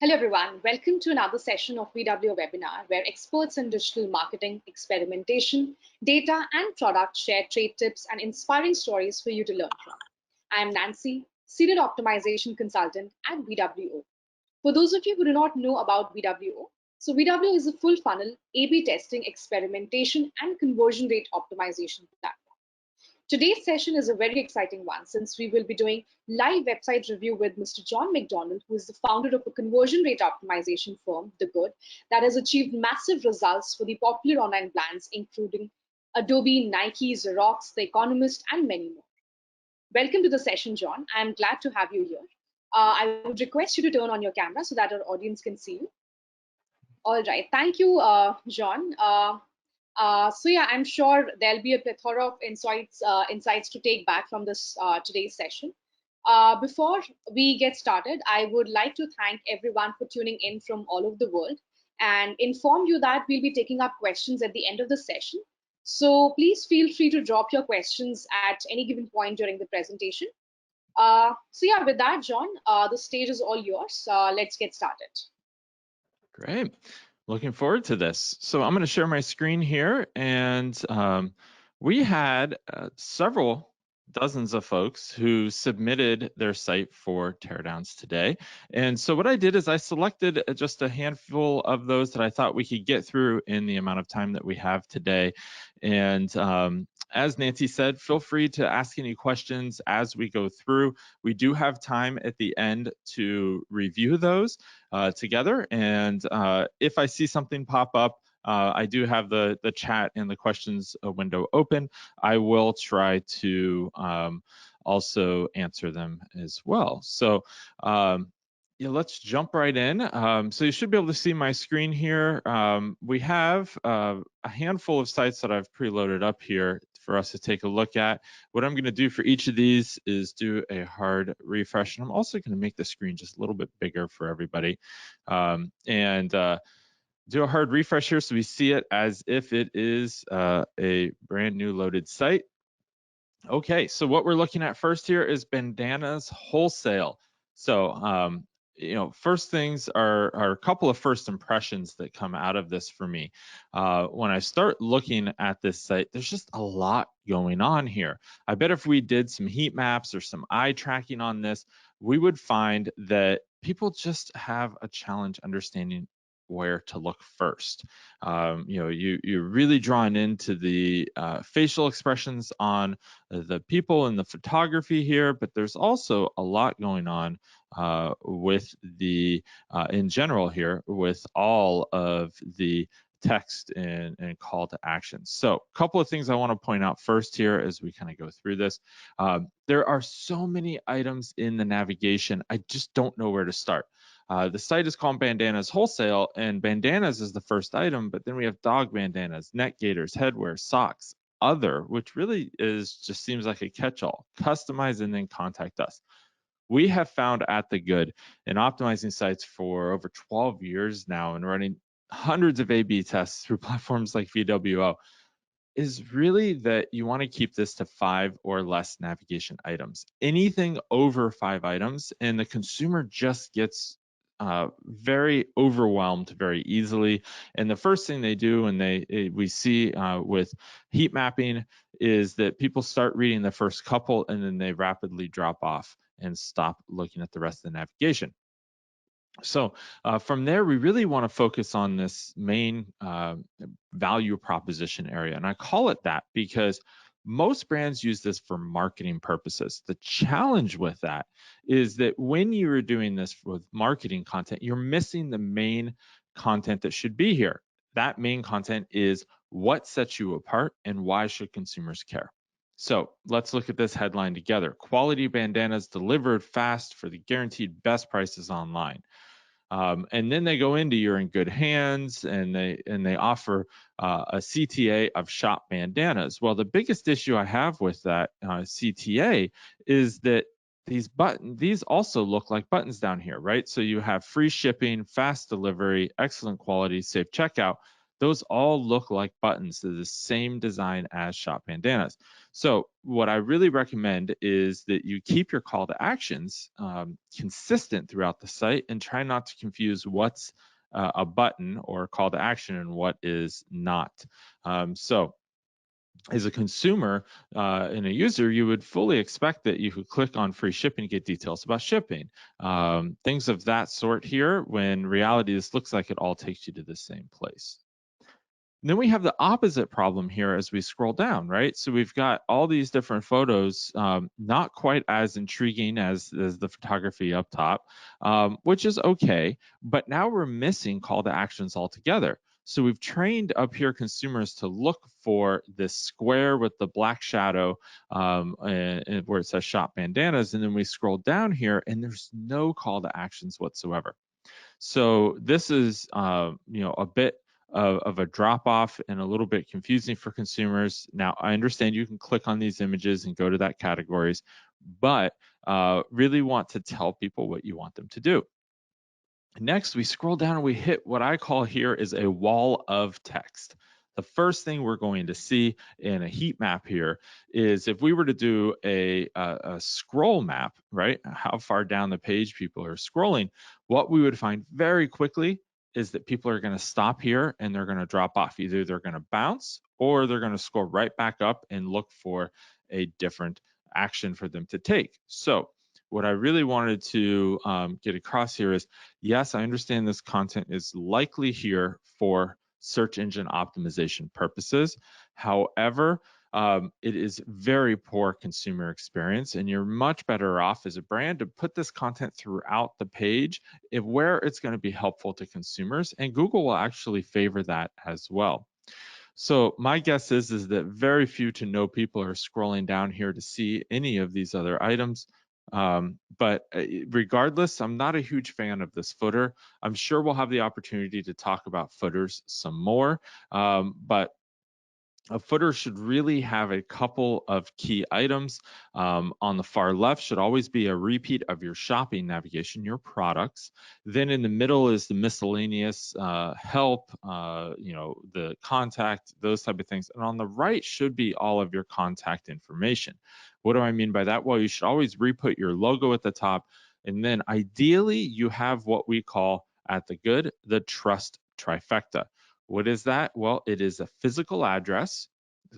Hello everyone, welcome to another session of VW webinar where experts in digital marketing, experimentation, data and product share trade tips and inspiring stories for you to learn from. I am Nancy, Senior Optimization Consultant at VWO. For those of you who do not know about VWO, so VWO is a full funnel A/B testing, experimentation and conversion rate optimization platform. Today's session is a very exciting one since we will be doing live website review with Mr. John McDonald, who is the founder of a conversion rate optimization firm, The Good, that has achieved massive results for the popular online brands, including Adobe, Nike, Xerox, The Economist, and many more. Welcome to the session, John. I'm glad to have you here. I would request you to turn on your camera so that our audience can see you. All right. Thank you, John. So yeah, I'm sure there'll be a plethora of insights to take back from this today's session. Before we get started, I would like to thank everyone for tuning in from all over the world and inform you that we'll be taking up questions at the end of the session. So please feel free to drop your questions at any given point during the presentation. So yeah, with that, John, the stage is all yours. Let's get started. Great. Looking forward to this. So I'm going to share my screen here, and we had several dozens of folks who submitted their site for teardowns today. And so what I did is I selected just a handful of those that I thought we could get through in the amount of time that we have today. And as Nancy said, feel free to ask any questions as we go through. We do have time at the end to review those together. And if I see something pop up, I do have the chat and the questions window open. I will try to also answer them as well. So yeah, let's jump right in. So you should be able to see my screen here. We have a handful of sites that I've preloaded up here for us to take a look at. What I'm going to do for each of these is do a hard refresh, and I'm also going to make the screen just a little bit bigger for everybody, and do a hard refresh here so we see it as if it is a brand new loaded site. Okay, so what we're looking at first here is Bandana's Wholesale. So first things are a couple of first impressions that come out of this for me. When I start looking at this site, there's just a lot going on here. I bet if we did some heat maps or some eye tracking on this, we would find that people just have a challenge understanding where to look first. You're really drawn into the facial expressions on the people and the photography here, but there's also a lot going on with the in general here with all of the text and call to action. So a couple of things I want to point out first here as we kind of go through this. There are so many items in the navigation, I just don't know where to start. The site is called Bandana's Wholesale, and bandanas is the first item, but then we have dog bandanas, neck gaiters, headwear, socks, other, which really just seems like a catch-all. Customize and then contact us. We have found at The Good in optimizing sites for over 12 years now and running hundreds of A/B tests through platforms like VWO is really that you want to keep this to 5 or less navigation items. Anything over 5 items and the consumer just gets very overwhelmed very easily. And the first thing they do when we see with heat mapping is that people start reading the first couple and then they rapidly drop off and stop looking at the rest of the navigation. So from there, we really want to focus on this main value proposition area. And I call it that because most brands use this for marketing purposes. The challenge with that is that when you are doing this with marketing content, you're missing the main content that should be here. That main content is what sets you apart and why should consumers care. So let's look at this headline together. Quality bandanas delivered fast for the guaranteed best prices online. And then they go into you're in good hands, and they offer a CTA of shop bandanas. Well, the biggest issue I have with that CTA is that these also look like buttons down here, right? So you have free shipping, fast delivery, excellent quality, safe checkout. those all look like buttons. They're the same design as shop bandanas. So what I really recommend is that you keep your call to actions consistent throughout the site and try not to confuse what's a button or call to action and what is not. So as a consumer and a user, you would fully expect that you could click on free shipping to get details about shipping, things of that sort here, when reality, this looks like it all takes you to the same place. And then we have the opposite problem here as we scroll down, right? So we've got all these different photos, not quite as intriguing as the photography up top, which is okay, but now we're missing call to actions altogether. So we've trained up here consumers to look for this square with the black shadow and where it says shop bandanas, and then we scroll down here and there's no call to actions whatsoever. So this is, a bit of a drop off and a little bit confusing for consumers. Now, I understand you can click on these images and go to that categories, but really want to tell people what you want them to do. Next, we scroll down and we hit what I call here is a wall of text. The first thing we're going to see in a heat map here is if we were to do a scroll map, right? How far down the page people are scrolling, what we would find very quickly is that people are going to stop here and they're going to drop off. Either they're going to bounce or they're going to scroll right back up and look for a different action for them to take. So what I really wanted to get across here is, yes, I understand this content is likely here for search engine optimization purposes. However, it is very poor consumer experience, and you're much better off as a brand to put this content throughout the page where it's going to be helpful to consumers, and Google will actually favor that as well. So my guess is that very few to no people are scrolling down here to see any of these other items. But regardless, I'm not a huge fan of this footer. I'm sure we'll have the opportunity to talk about footers some more, but a footer should really have a couple of key items. On the far left should always be a repeat of your shopping navigation, your products. Then in the middle is the miscellaneous help, the contact, those type of things. And on the right should be all of your contact information. What do I mean by that? Well, you should always re-put your logo at the top. And then ideally you have what we call at the good, the trust trifecta. What is that? Well, it is a physical address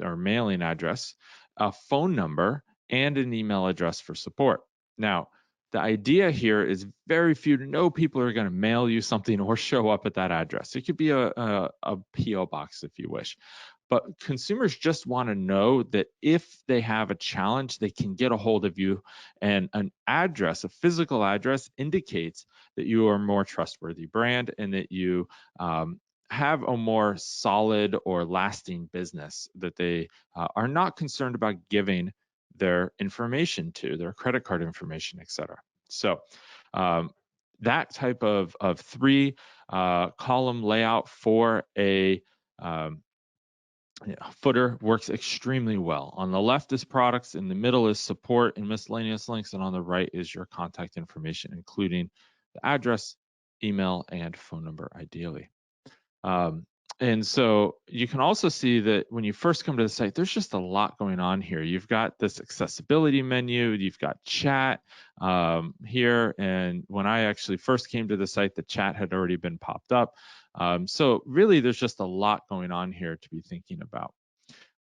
or mailing address, a phone number, and an email address for support. Now, the idea here is very few to no people are going to mail you something or show up at that address. It could be a PO box if you wish. But consumers just want to know that if they have a challenge, they can get a hold of you. And an address, a physical address, indicates that you are a more trustworthy brand and that you have a more solid or lasting business, that they are not concerned about giving their information to, their credit card information, et cetera. So that type of three column layout for a footer works extremely well. On the left is products, in the middle is support and miscellaneous links, and on the right is your contact information, including the address, email, and phone number, ideally. And so you can also see that when you first come to the site, there's just a lot going on here. You've got this accessibility menu, you've got chat here. And when I actually first came to the site, the chat had already been popped up. So really, there's just a lot going on here to be thinking about.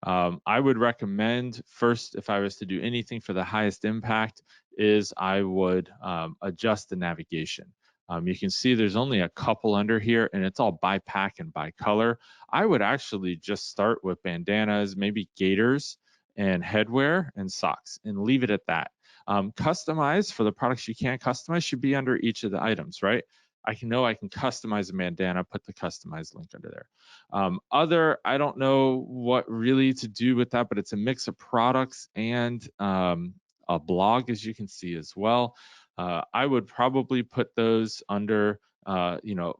I would recommend first, if I was to do anything for the highest impact, is I would adjust the navigation. You can see there's only a couple under here and it's all by pack and by color. I would actually just start with bandanas, maybe gaiters and headwear and socks and leave it at that. Customize for the products you can't customize should be under each of the items, right? I can customize a bandana, put the customized link under there. I don't know what really to do with that, but it's a mix of products and a blog, as you can see as well. I would probably put those under,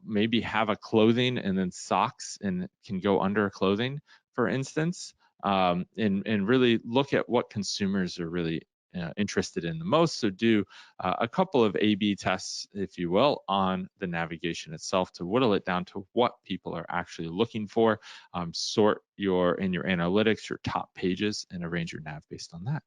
maybe have a clothing and then socks and can go under clothing, for instance, and really look at what consumers are really interested in the most. So do a couple of A/B tests, if you will, on the navigation itself to whittle it down to what people are actually looking for. Sort in your analytics, your top pages, and arrange your nav based on that.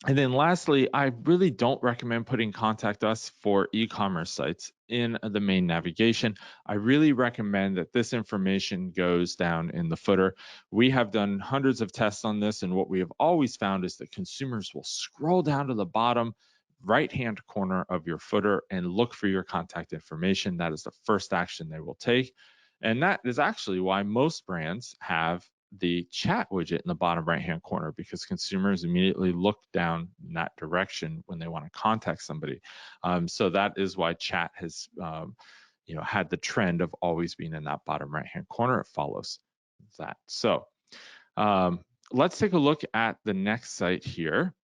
And then lastly, I really don't recommend putting contact us for e-commerce sites in the main navigation. I really recommend that this information goes down in the footer. We have done hundreds of tests on this, and what we have always found is that consumers will scroll down to the bottom right-hand corner of your footer and look for your contact information. That is the first action they will take. And that is actually why most brands have the chat widget in the bottom right-hand corner, because consumers immediately look down in that direction when they want to contact somebody. So that is why chat has had the trend of always being in that bottom right-hand corner. It follows that. So let's take a look at the next site here.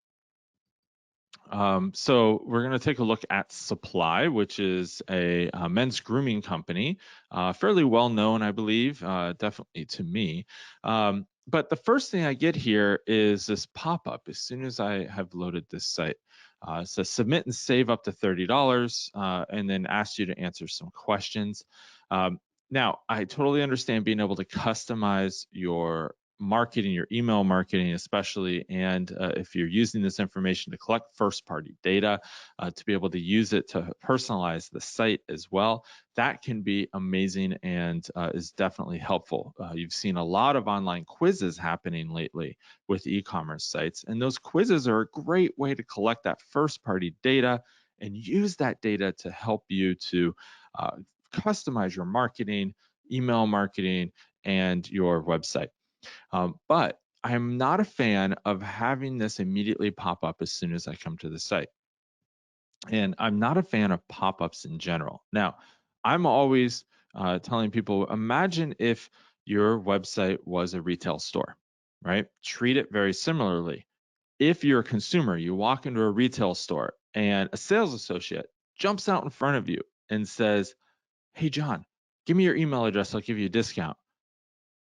So we're going to take a look at Supply, which is a men's grooming company, fairly well known, I believe, definitely to me. But the first thing I get here is this pop-up as soon as I have loaded this site. It says submit and save up to $30, and then asks you to answer some questions. Now, I totally understand being able to customize your marketing, your email marketing especially, and if you're using this information to collect first-party data, to be able to use it to personalize the site as well, that can be amazing and is definitely helpful. You've seen a lot of online quizzes happening lately with e-commerce sites, and those quizzes are a great way to collect that first-party data and use that data to help you to customize your marketing, email marketing, and your website. But I'm not a fan of having this immediately pop up as soon as I come to the site. And I'm not a fan of pop-ups in general. Now, I'm always telling people, imagine if your website was a retail store, right? Treat it very similarly. If you're a consumer, you walk into a retail store and a sales associate jumps out in front of you and says, hey, John, give me your email address. I'll give you a discount.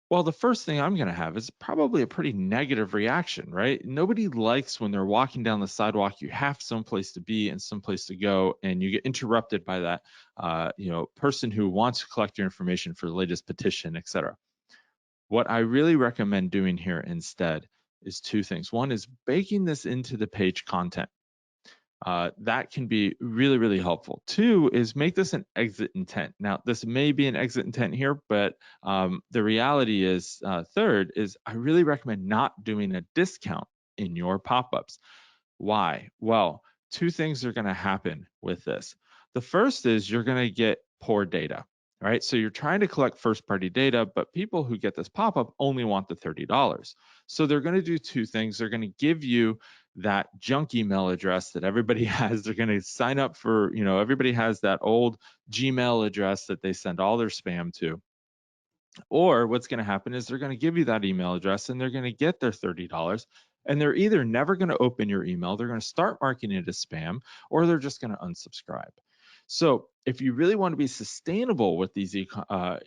Well, the first thing I'm going to have is probably a pretty negative reaction, right? Nobody likes when they're walking down the sidewalk, you have someplace to be and someplace to go, and you get interrupted by that, person who wants to collect your information for the latest petition, et cetera. What I really recommend doing here instead is two things. One is baking this into the page content. That can be really, really helpful. Two is make this an exit intent. Now, this may be an exit intent here, but the reality is, third is I really recommend not doing a discount in your pop-ups. Why? Well, two things are going to happen with this. The first is you're going to get poor data, right? So you're trying to collect first-party data, but people who get this pop-up only want the $30. So they're going to do two things. They're going to give you that junk email address that everybody has. They're going to sign up for, everybody has that old Gmail address that they send all their spam to. Or what's going to happen is they're going to give you that email address and they're going to get their $30. And they're either never going to open your email, they're going to start marking it as spam, or they're just going to unsubscribe. So if you really want to be sustainable with these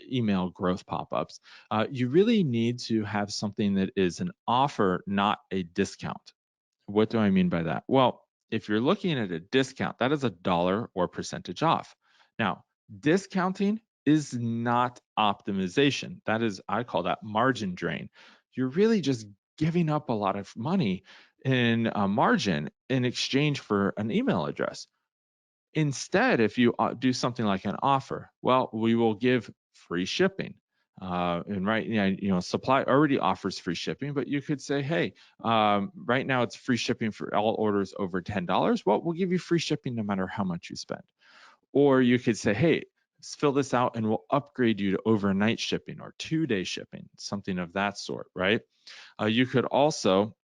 email growth pop-ups, you really need to have something that is an offer, not a discount. What do I mean by that? Well, if you're looking at a discount, that is a dollar or percentage off. Now, discounting is not optimization. That is, I call that margin drain. You're really just giving up a lot of money in a margin in exchange for an email address. Instead, if you do something like an offer, well, we will give free shipping. Supply already offers free shipping, but you could say, hey, right now it's free shipping for all orders over $10. Well, we'll give you free shipping no matter how much you spend. Or you could say, hey, fill this out and we'll upgrade you to overnight shipping or 2-day shipping, something of that sort, right? You could also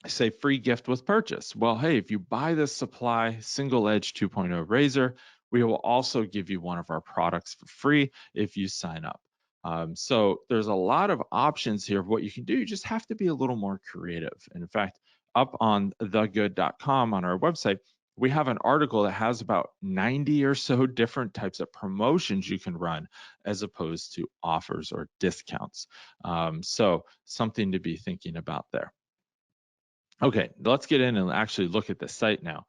say free gift with purchase. Well, hey, if you buy this Supply single edge 2.0 razor, we will also give you one of our products for free if you sign up. So there's a lot of options here of what you can do. You just have to be a little more creative. And in fact, up on thegood.com on our website, we have an article that has about 90 or so different types of promotions you can run as opposed to offers or discounts. So something to be thinking about there. Okay, let's get in and actually look at the site now.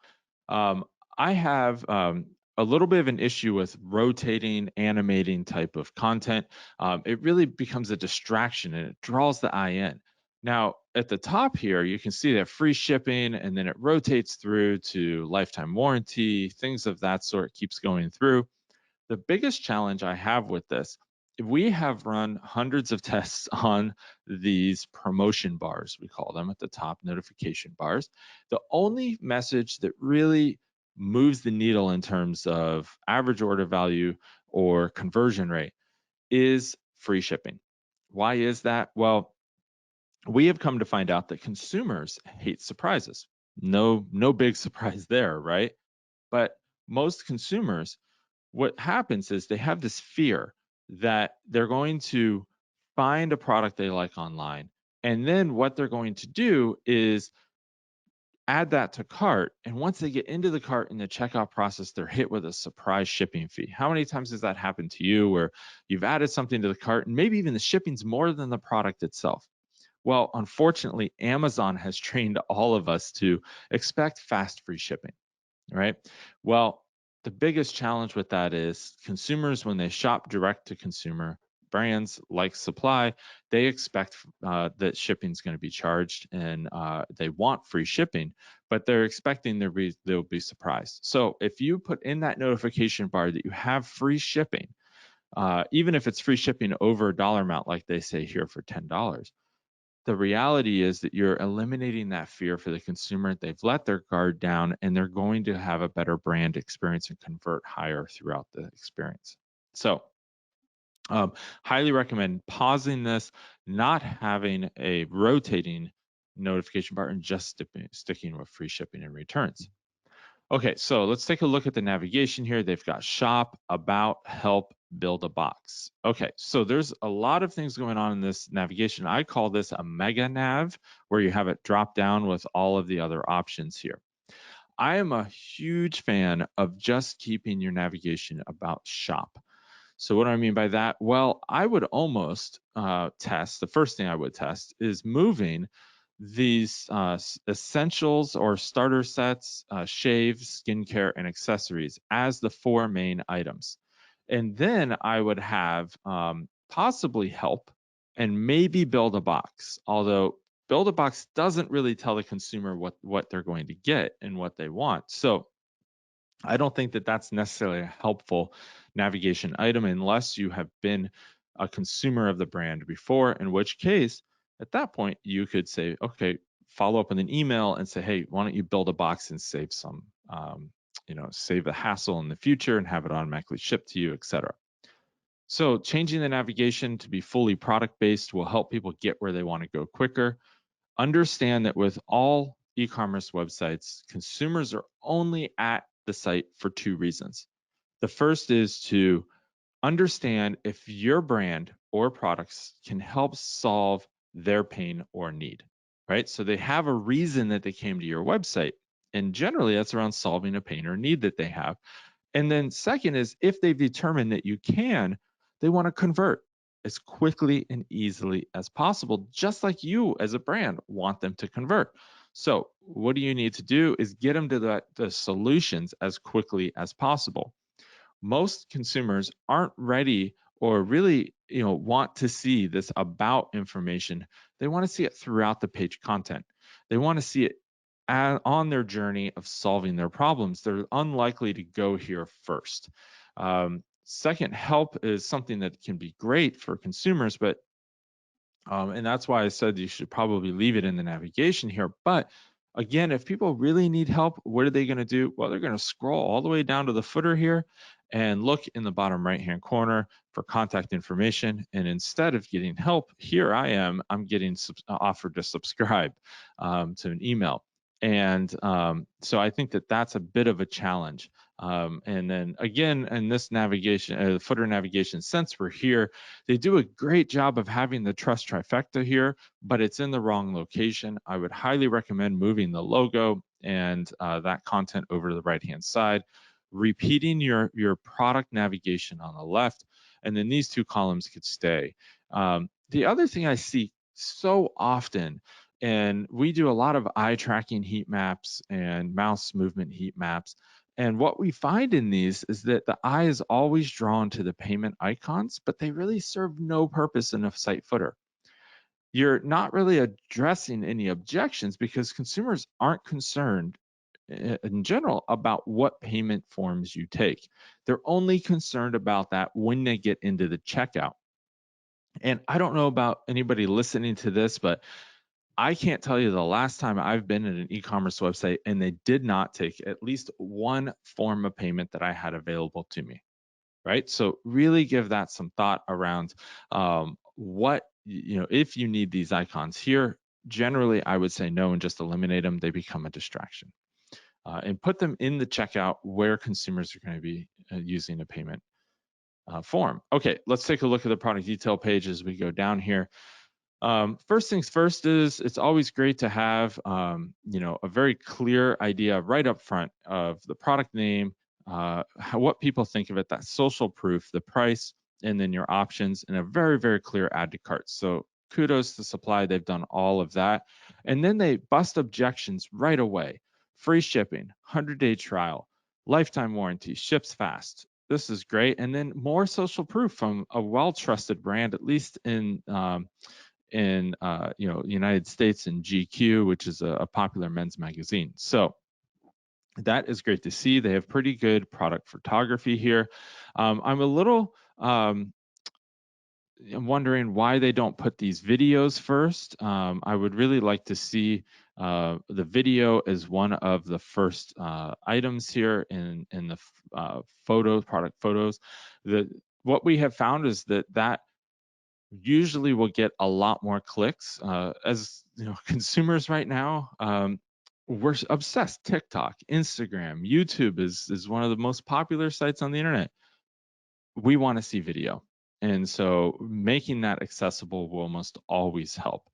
I have a little bit of an issue with rotating, animating type of content. It really becomes a distraction and it draws the eye in. Now, at the top here, you can see that free shipping, and then it rotates through to lifetime warranty, things of that sort keeps going through. The biggest challenge I have with this, we have run hundreds of tests on these promotion bars, we call them at the top, notification bars. The only message that really moves the needle in terms of average order value or conversion rate is free shipping. Why is that? Well, we have come to find out that consumers hate surprises. No big surprise there, right? But most consumers, what happens is they have this fear that they're going to find a product they like online. And then what they're going to do is add that to cart. And once they get into the cart in the checkout process, they're hit with a surprise shipping fee. How many times has that happened to you where you've added something to the cart and maybe even the shipping's more than the product itself? Well, unfortunately, Amazon has trained all of us to expect fast free shipping, right? Well, the biggest challenge with that is consumers, when they shop direct to consumer, brands like Supply, they expect that shipping is going to be charged and they want free shipping, but they're expecting they'll be surprised. So if you put in that notification bar that you have free shipping, even if it's free shipping over a dollar amount, like they say here for $10, the reality is that you're eliminating that fear for the consumer. They've let their guard down and they're going to have a better brand experience and convert higher throughout the experience. So, highly recommend pausing this, not having a rotating notification bar, and just sticking with free shipping and returns. Okay, so let's take a look at the navigation here. They've got shop, about, help, build a box. Okay, so there's a lot of things going on in this navigation. I call this a mega nav, where you have it drop down with all of the other options here. I am a huge fan of just keeping your navigation about shop. So what do I mean by that? Well, I would almost test, the first thing I would test is moving these essentials or starter sets, shaves, skincare, and accessories as the four main items. And then I would have possibly help and maybe build a box, although build a box doesn't really tell the consumer what they're going to get and what they want. So I don't think that that's necessarily a helpful navigation item unless you have been a consumer of the brand before, in which case, at that point, you could say, okay, follow up with an email and say, hey, why don't you build a box and save some, save the hassle in the future and have it automatically shipped to you, etc. So changing the navigation to be fully product-based will help people get where they want to go quicker. Understand that with all e-commerce websites, consumers are only at the site for two reasons. The first is to understand if your brand or products can help solve their pain or need, right? So they have a reason that they came to your website. And generally, that's around solving a pain or need that they have. And then second is if they've determined that you can, they want to convert as quickly and easily as possible, just like you as a brand want them to convert. So what do you need to do is get them to the solutions as quickly as possible. Most consumers aren't ready or really want to see this about information. They want to see it throughout the page content. They want to see it on their journey of solving their problems. They're unlikely to go here first. Second, help is something that can be great for consumers, but and that's why I said you should probably leave it in the navigation here. But again, if people really need help, what are they going to do? Well, they're going to scroll all the way down to the footer here and look in the bottom right-hand corner for contact information. And instead of getting help, here I'm getting offered to subscribe to an email. And so I think that that's a bit of a challenge. And then again, in this navigation, footer navigation, since we're here, they do a great job of having the trust trifecta here, but it's in the wrong location. I would highly recommend moving the logo and that content over to the right-hand side, repeating your product navigation on the left, and then these two columns could stay. The other thing I see so often And we do a lot of eye tracking heat maps and mouse movement heat maps. And what we find in these is that the eye is always drawn to the payment icons, but they really serve no purpose in a site footer. You're not really addressing any objections because consumers aren't concerned in general about what payment forms you take. They're only concerned about that when they get into the checkout. And I don't know about anybody listening to this, but I can't tell you the last time I've been at an e-commerce website and they did not take at least one form of payment that I had available to me, right? So really give that some thought around what, if you need these icons here. Generally, I would say no and just eliminate them. They become a distraction. And put them in the checkout where consumers are going to be using a payment form. Okay, let's take a look at the product detail page as we go down here. First things first is it's always great to have a very clear idea right up front of the product name, what people think of it, that social proof, the price, and then your options, and a very, very clear add to cart. So kudos to Supply, they've done all of that. And then they bust objections right away. Free shipping, 100-day trial, lifetime warranty, ships fast. This is great. And then more social proof from a well-trusted brand, at least in United States in GQ, which is a popular men's magazine. So that is great to see. They have pretty good product photography here. I'm a little I'm wondering why they don't put these videos first. I would really like to see the video as one of the first items here in the product photos. What we have found is that usually will get a lot more clicks. As consumers right now, we're obsessed. TikTok, Instagram, YouTube is one of the most popular sites on the internet. We want to see video, and so making that accessible will almost always help.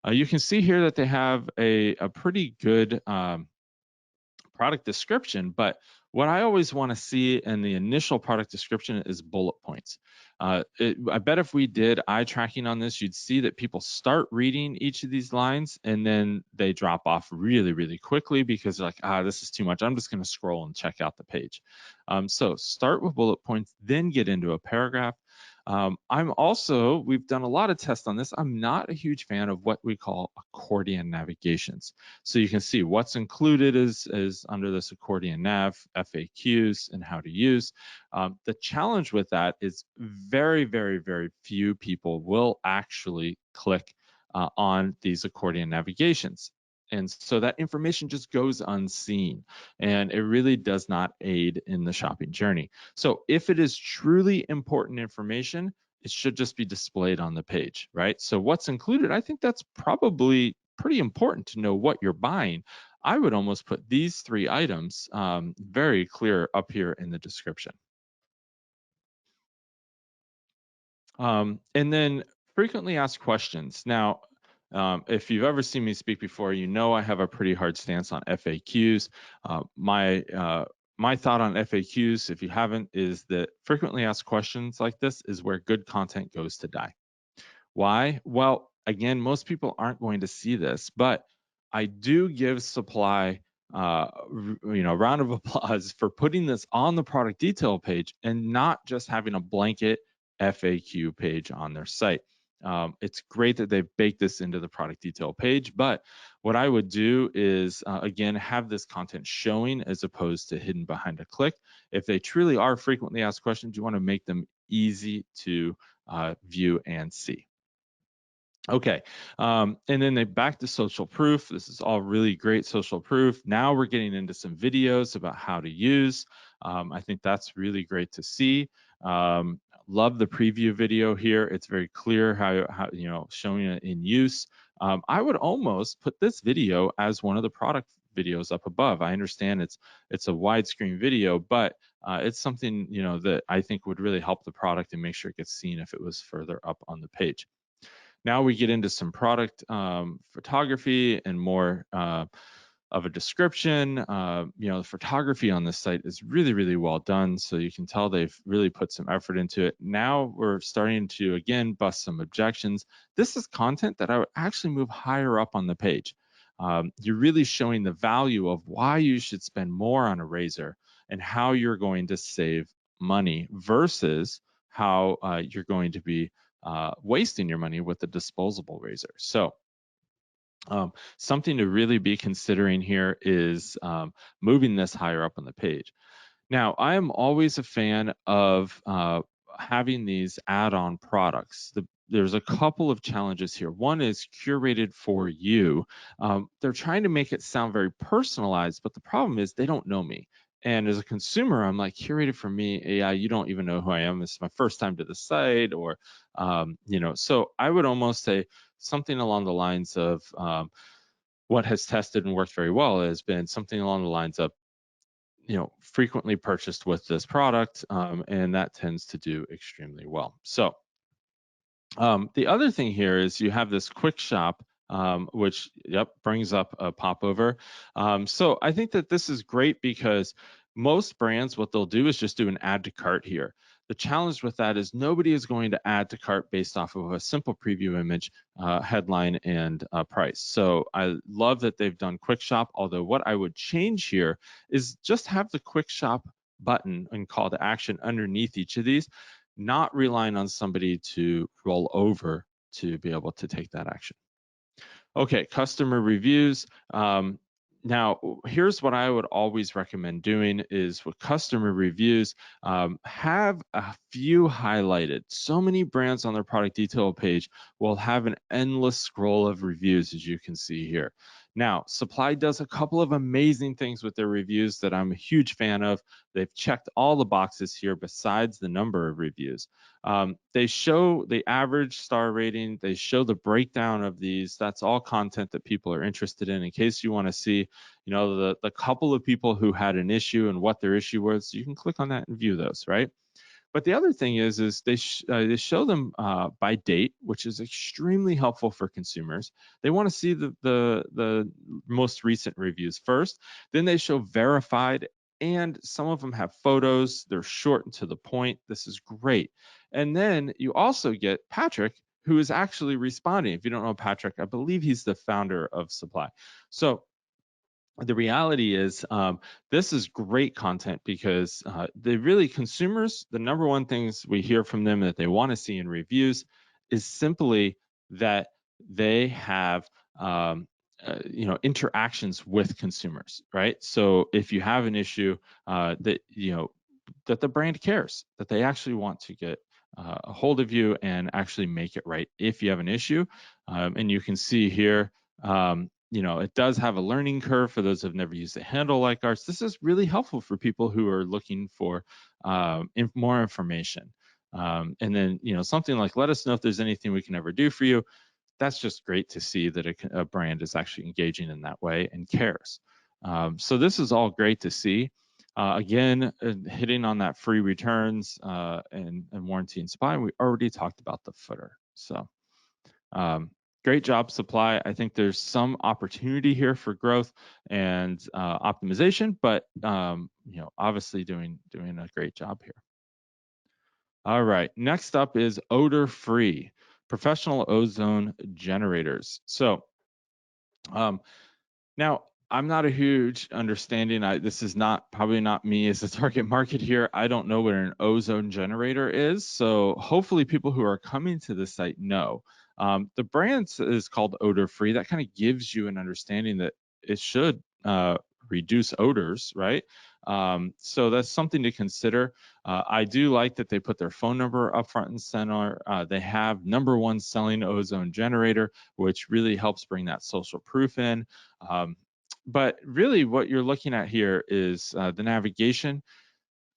You can see here that they have a pretty good product description, but what I always want to see in the initial product description is bullet points. I bet if we did eye tracking on this, you'd see that people start reading each of these lines and then they drop off really, really quickly because they're like, this is too much. I'm just going to scroll and check out the page. So start with bullet points, then get into a paragraph. We've done a lot of tests on this. I'm not a huge fan of what we call accordion navigations. So you can see what's included is under this accordion nav, FAQs, and how to use. The challenge with that is very, very, very few people will actually click on these accordion navigations. And so that information just goes unseen and it really does not aid in the shopping journey. So if it is truly important information, it should just be displayed on the page, right? So what's included, I think that's probably pretty important to know what you're buying. I would almost put these three items very clear up here in the description. And then frequently asked questions. Now, if you've ever seen me speak before, you know I have a pretty hard stance on FAQs. My thought on FAQs, if you haven't, is that frequently asked questions like this is where good content goes to die. Why? Well, again, most people aren't going to see this, but I do give Supply a round of applause for putting this on the product detail page and not just having a blanket FAQ page on their site. It's great that they've baked this into the product detail page, but what I would do is, again, have this content showing as opposed to hidden behind a click. If they truly are frequently asked questions, you want to make them easy to view and see. Okay, and then they back to social proof. This is all really great social proof. Now we're getting into some videos about how to use. I think that's really great to see. Love the preview video here. It's very clear how showing it in use. I would almost put this video as one of the product videos up above. I understand it's a widescreen video, but it's something that I think would really help the product and make sure it gets seen if it was further up on the page. Now we get into some product photography and more of a description. The photography on this site is really, really well done. So you can tell they've really put some effort into it. Now we're starting to, again, bust some objections. This is content that I would actually move higher up on the page. You're really showing the value of why you should spend more on a razor and how you're going to save money versus how you're going to be wasting your money with a disposable razor. So something to really be considering here is moving this higher up on the page. Now, I am always a fan of having these add-on products. There's a couple of challenges here. One is curated for you. They're trying to make it sound very personalized, but the problem is they don't know me. And as a consumer, I'm like, curated for me, AI, you don't even know who I am. This is my first time to the site, or, so I would almost say something along the lines of what has tested and worked very well has been something along the lines of, frequently purchased with this product, and that tends to do extremely well. So the other thing here is you have this quick shop, which brings up a popover. So I think that this is great because most brands, what they'll do is just do an add to cart here. The challenge with that is nobody is going to add to cart based off of a simple preview image, headline, and price. So I love that they've done quick shop, although what I would change here is just have the quick shop button and call to action underneath each of these, not relying on somebody to roll over to be able to take that action. Okay, customer reviews. Now, here's what I would always recommend doing is with customer reviews, have a few highlighted. So many brands on their product detail page will have an endless scroll of reviews, as you can see here. Now, Supply does a couple of amazing things with their reviews that I'm a huge fan of. They've checked all the boxes here besides the number of reviews. They show the average star rating. They show the breakdown of these. That's all content that people are interested in case you want to see, the couple of people who had an issue and what their issue was. You can click on that and view those, right? But the other thing is they show them by date, which is extremely helpful for consumers. They want to see the most recent reviews first. Then they show verified, and some of them have photos. They're short and to the point. This is great. And then you also get Patrick, who is actually responding. If you don't know Patrick, I believe he's the founder of Supply. So the reality is this is great content because they really, consumers, the number one things we hear from them that they want to see in reviews is simply that they have interactions with consumers, right? So if you have an issue that that the brand cares, that they actually want to get a hold of you and actually make it right if you have an issue. And you can see here, it does have a learning curve for those who have never used a handle like ours. This is really helpful for people who are looking for more information. And then, something like, let us know if there's anything we can ever do for you. That's just great to see that a brand is actually engaging in that way and cares. So this is all great to see. Again, hitting on that free returns and warranty and supply. We already talked about the footer. So great job, Supply. I think there's some opportunity here for growth and optimization, but obviously doing a great job here. All right, next up is Odor Free, professional ozone generators. So now I'm not a huge understanding. This is probably not me as the target market here. I don't know what an ozone generator is. So hopefully people who are coming to the site know. The brand is called Odor Free. That kind of gives you an understanding that it should reduce odors, right? So that's something to consider. I do like that they put their phone number up front and center. They have #1 selling ozone generator, which really helps bring that social proof in. But really what you're looking at here is the navigation.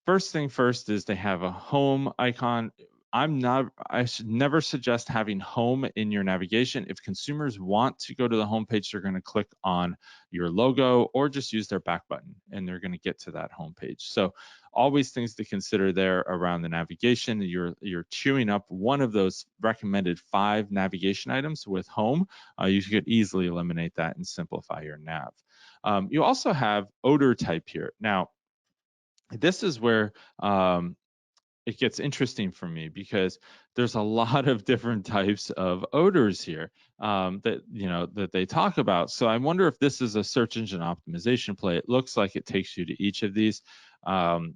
First thing first is they have a home icon. I should never suggest having home in your navigation. If consumers want to go to the home page, they're going to click on your logo or just use their back button and they're going to get to that home page. So always things to consider there around the navigation. You're chewing up one of those recommended 5 navigation items with home. You could easily eliminate that and simplify your nav. You also have odor type here. Now, this is where it gets interesting for me because there's a lot of different types of odors here that they talk about. So I wonder if this is a search engine optimization play. It looks like it takes you to each of these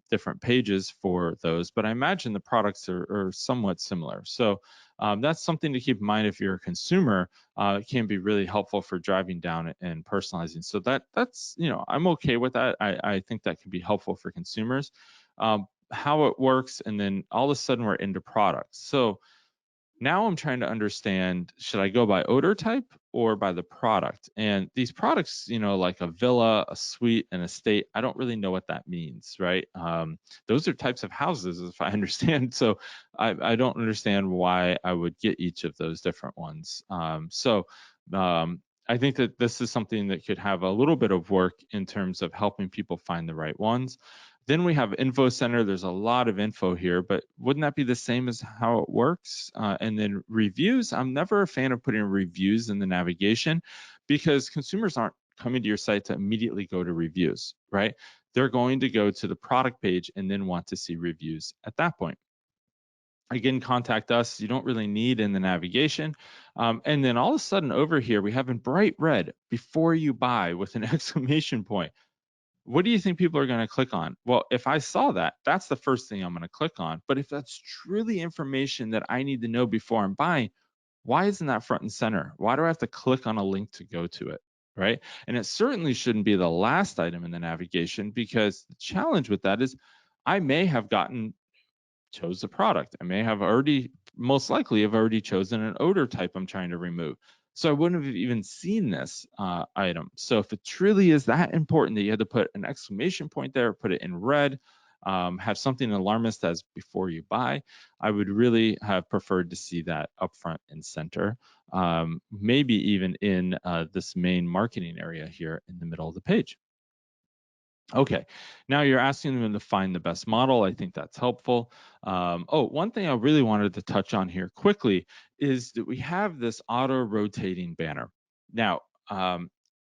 different pages for those, but I imagine the products are somewhat similar. So that's something to keep in mind if you're a consumer. It can be really helpful for driving down and personalizing. So that's I'm okay with that. I think that can be helpful for consumers. How it works, and then all of a sudden we're into products. So now I'm trying to understand, should I go by odor type or by the product? And these products, like a villa, a suite, an estate, I don't really know what that means, right? Those are types of houses, if I understand. So I don't understand why I would get each of those different ones. I think that this is something that could have a little bit of work in terms of helping people find the right ones. Then we have info center. There's a lot of info here, but wouldn't that be the same as how it works? And then reviews. I'm never a fan of putting reviews in the navigation because consumers aren't coming to your site to immediately go to reviews, right? They're going to go to the product page and then want to see reviews at that point. Again, contact us. You don't really need in the navigation. And then all of a sudden over here, we have in bright red, before you buy with an exclamation point. What do you think people are going to click on? Well, if I saw that, that's the first thing I'm going to click on. But if that's truly information that I need to know before I'm buying, why isn't that front and center? Why do I have to click on a link to go to it? Right. And it certainly shouldn't be the last item in the navigation, because the challenge with that is I may have chose the product. I may have already, most likely, have already chosen an odor type I'm trying to remove. So I wouldn't have even seen this item. So if it truly is that important that you had to put an exclamation point there, put it in red, have something alarmist as before you buy, I would really have preferred to see that up front and center, maybe even in this main marketing area here in the middle of the page. Okay, now you're asking them to find the best model. I think that's helpful. One thing I really wanted to touch on here quickly is that we have this auto-rotating banner. Now,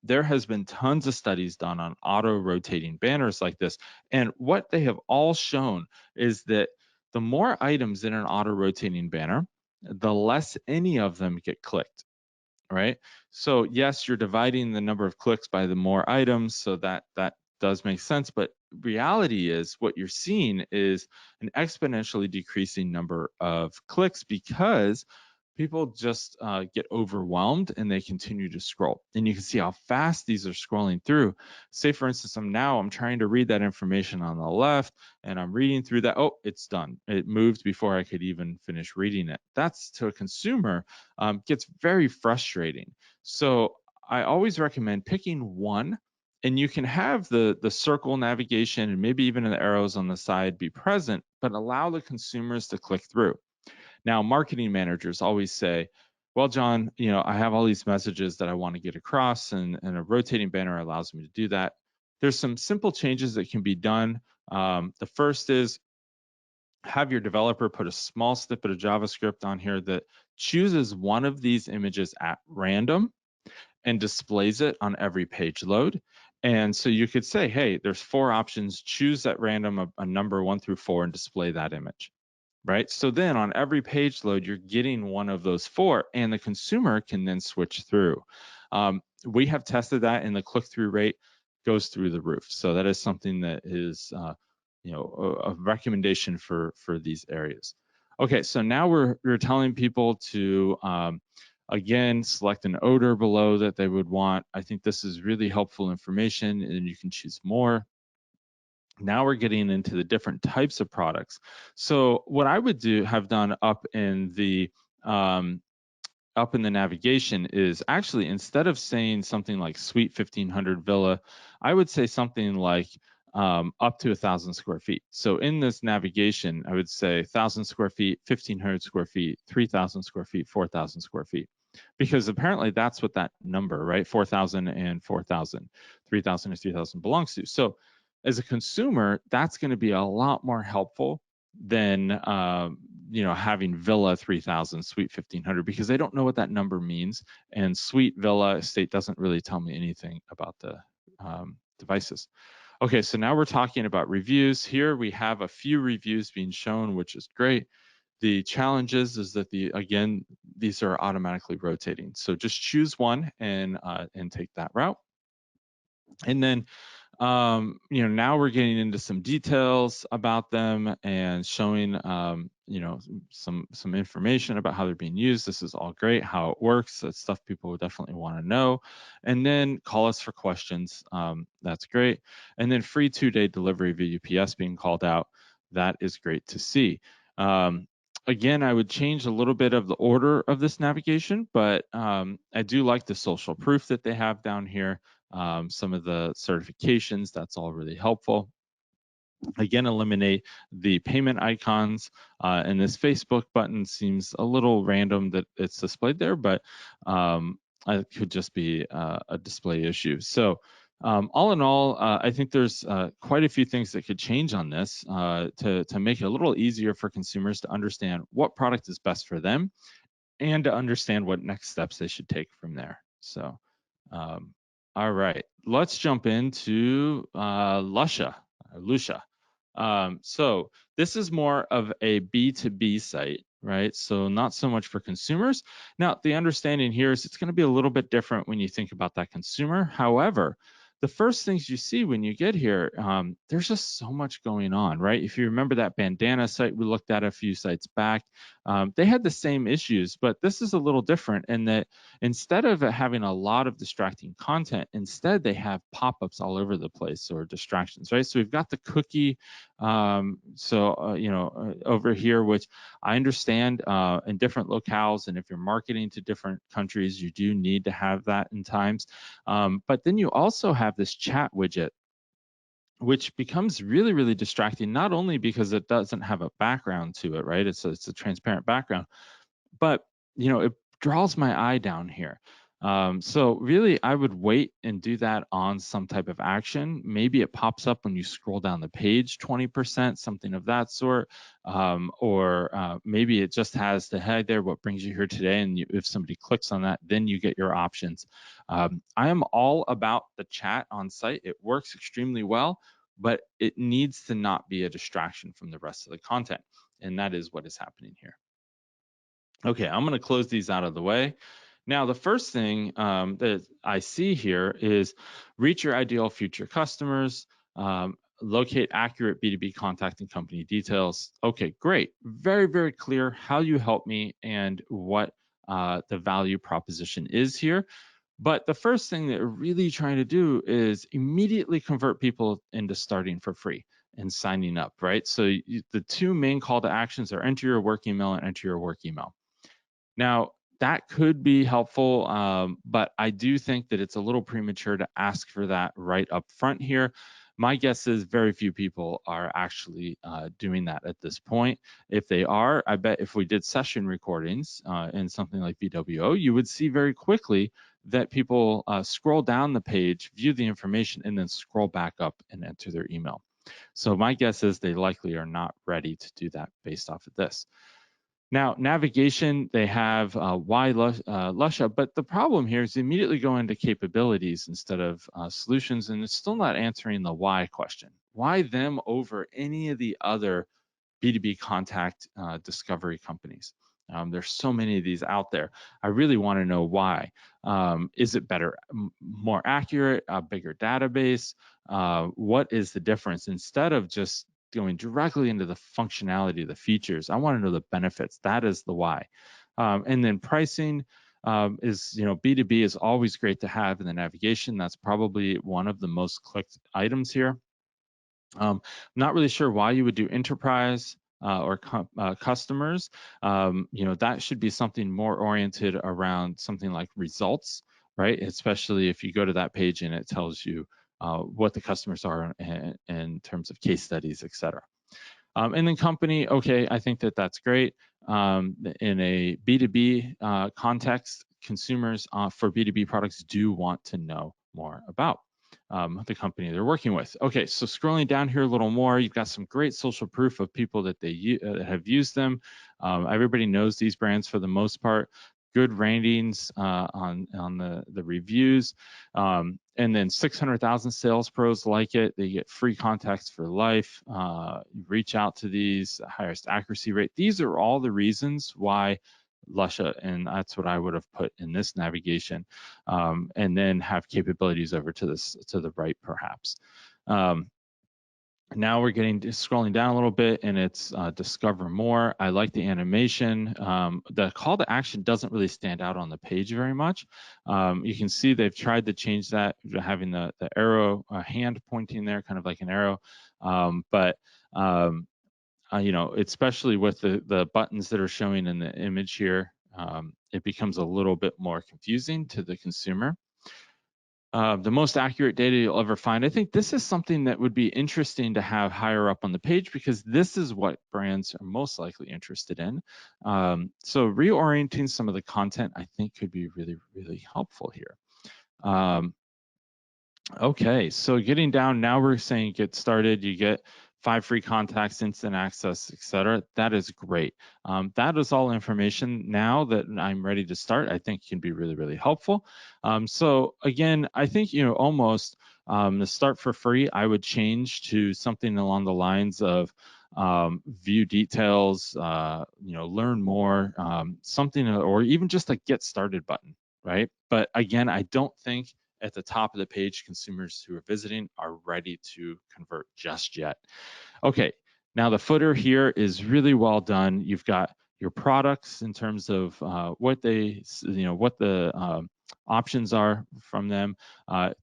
there has been tons of studies done on auto-rotating banners like this, and what they have all shown is that the more items in an auto-rotating banner, the less any of them get clicked. Right. So yes, you're dividing the number of clicks by the more items, so that does make sense. But reality is what you're seeing is an exponentially decreasing number of clicks because people just get overwhelmed and they continue to scroll. And you can see how fast these are scrolling through. Say, for instance, I'm trying to read that information on the left and I'm reading through that. Oh, it's done. It moved before I could even finish reading it. That's, to a consumer, gets very frustrating. So I always recommend picking one, and you can have the circle navigation and maybe even the arrows on the side be present, but allow the consumers to click through. Now, marketing managers always say, well, John, I have all these messages that I want to get across, and a rotating banner allows me to do that. There's some simple changes that can be done. The first is have your developer put a small snippet of JavaScript on here that chooses one of these images at random and displays it on every page load. And so you could say, hey, there's 4 options, choose at random a number 1 through 4 and display that image. Right. So then on every page load, you're getting one of those 4, and the consumer can then switch through. We have tested that, and the click-through rate goes through the roof. So that is something that is, a recommendation for these areas. Okay, so now we're telling people to again select an odor below that they would want. I think this is really helpful information, and you can choose more. Now we're getting into the different types of products. So what I would have done up in the navigation is actually, instead of saying something like Suite 1500 Villa, I would say something like up to 1,000 square feet. So in this navigation, I would say 1,000 square feet, 1,500 square feet, 3,000 square feet, 4,000 square feet. Because apparently that's what that number, right? 4,000 and 4,000, 3,000 and 3,000 belongs to. So as a consumer, that's going to be a lot more helpful than having Villa 3000, Suite 1500, because they don't know what that number means, and Suite, Villa, Estate doesn't really tell me anything about the devices. Okay, so now we're talking about reviews. Here we have a few reviews being shown, which is great. The challenge is that again, these are automatically rotating. So just choose one and take that route. And then now we're getting into some details about them and showing some information about how they're being used. This is all great, how it works. That's stuff people would definitely want to know. And then call us for questions. That's great. And then free 2-day delivery via UPS being called out. That is great to see. Again, I would change a little bit of the order of this navigation, but I do like the social proof that they have down here. Some of the certifications, that's all really helpful. Again, eliminate the payment icons, and this Facebook button seems a little random that it's displayed there, but it could just be a display issue. So all in all, I think there's quite a few things that could change on this to make it a little easier for consumers to understand what product is best for them and to understand what next steps they should take from there. So all right, let's jump into Lucia. So this is more of a B2B site, right? So not so much for consumers. Now, the understanding here is it's going to be a little bit different when you think about that consumer. However, the first things you see when you get here, there's just so much going on, right? If you remember that Bandana site we looked at a few sites back, they had the same issues, but this is a little different in that instead of having a lot of distracting content, instead they have pop-ups all over the place or distractions, right? So we've got the cookie, over here, which I understand in different locales, and if you're marketing to different countries, you do need to have that in times. But then you also have this chat widget, which becomes really, really distracting, not only because it doesn't have a background to it, right? It's a transparent background, but it draws my eye down here. So really, I would wait and do that on some type of action. Maybe it pops up when you scroll down the page 20%, something of that sort. Or maybe it just has the head there, what brings you here today. And if somebody clicks on that, then you get your options. I am all about the chat on site. It works extremely well, but it needs to not be a distraction from the rest of the content. And that is what is happening here. Okay, I'm going to close these out of the way. Now, the first thing that I see here is reach your ideal future customers, locate accurate B2B contact and company details. Okay, great. Very, very clear how you help me and what the value proposition is here. But the first thing that we're really trying to do is immediately convert people into starting for free and signing up, right? So the two main call to actions are enter your work email and enter your work email. Now, that could be helpful, but I do think that it's a little premature to ask for that right up front here. My guess is very few people are actually doing that at this point. If they are, I bet if we did session recordings in something like VWO, you would see very quickly that people scroll down the page, view the information, and then scroll back up and enter their email. So my guess is they likely are not ready to do that based off of this. Now, navigation, they have why Lusha, but the problem here is immediately go into capabilities instead of solutions, and it's still not answering the why question. Why them over any of the other B2B contact discovery companies? There's so many of these out there. I really want to know why. Is it better, more accurate, a bigger database? What is the difference? Instead of just going directly into the functionality of the features, I want to know the benefits. That is the why. And then pricing is, B2B is always great to have in the navigation. That's probably one of the most clicked items here. Not really sure why you would do enterprise or customers. That should be something more oriented around something like results, right? Especially if you go to that page and it tells you what the customers are in terms of case studies, et cetera. And then company, okay, I think that's great. In a B2B context, consumers for B2B products do want to know more about the company they're working with. Okay, so scrolling down here a little more, you've got some great social proof of people that they have used them. Everybody knows these brands for the most part. Good ratings on the reviews. And then 600,000 sales pros like it. They get free contacts for life. You reach out to these, highest accuracy rate. These are all the reasons why Lusha, and that's what I would have put in this navigation, and then have capabilities over to the right, perhaps. Now we're scrolling down a little bit, and it's discover more. I like the animation. The call to action doesn't really stand out on the page very much. You can see they've tried to change that, having the arrow hand pointing there, kind of like an arrow. You know, especially with the buttons that are showing in the image here, it becomes a little bit more confusing to the consumer. The most accurate data you'll ever find. I think this is something that would be interesting to have higher up on the page, because this is what brands are most likely interested in. So reorienting some of the content, I think, could be really, really helpful here. Okay, so getting down, now we're saying get started. You get 5 free contacts, instant access, etc. That is great. That is all information now that I'm ready to start. I think can be really, really helpful. So again, I think, you know, almost the start for free, I would change to something along the lines of view details, you know, learn more, something, or even just a get started button, right? But again, I don't think at the top of the page, consumers who are visiting are ready to convert just yet. Okay, now the footer here is really well done. You've got your products in terms of what they, you know, what the options are from them,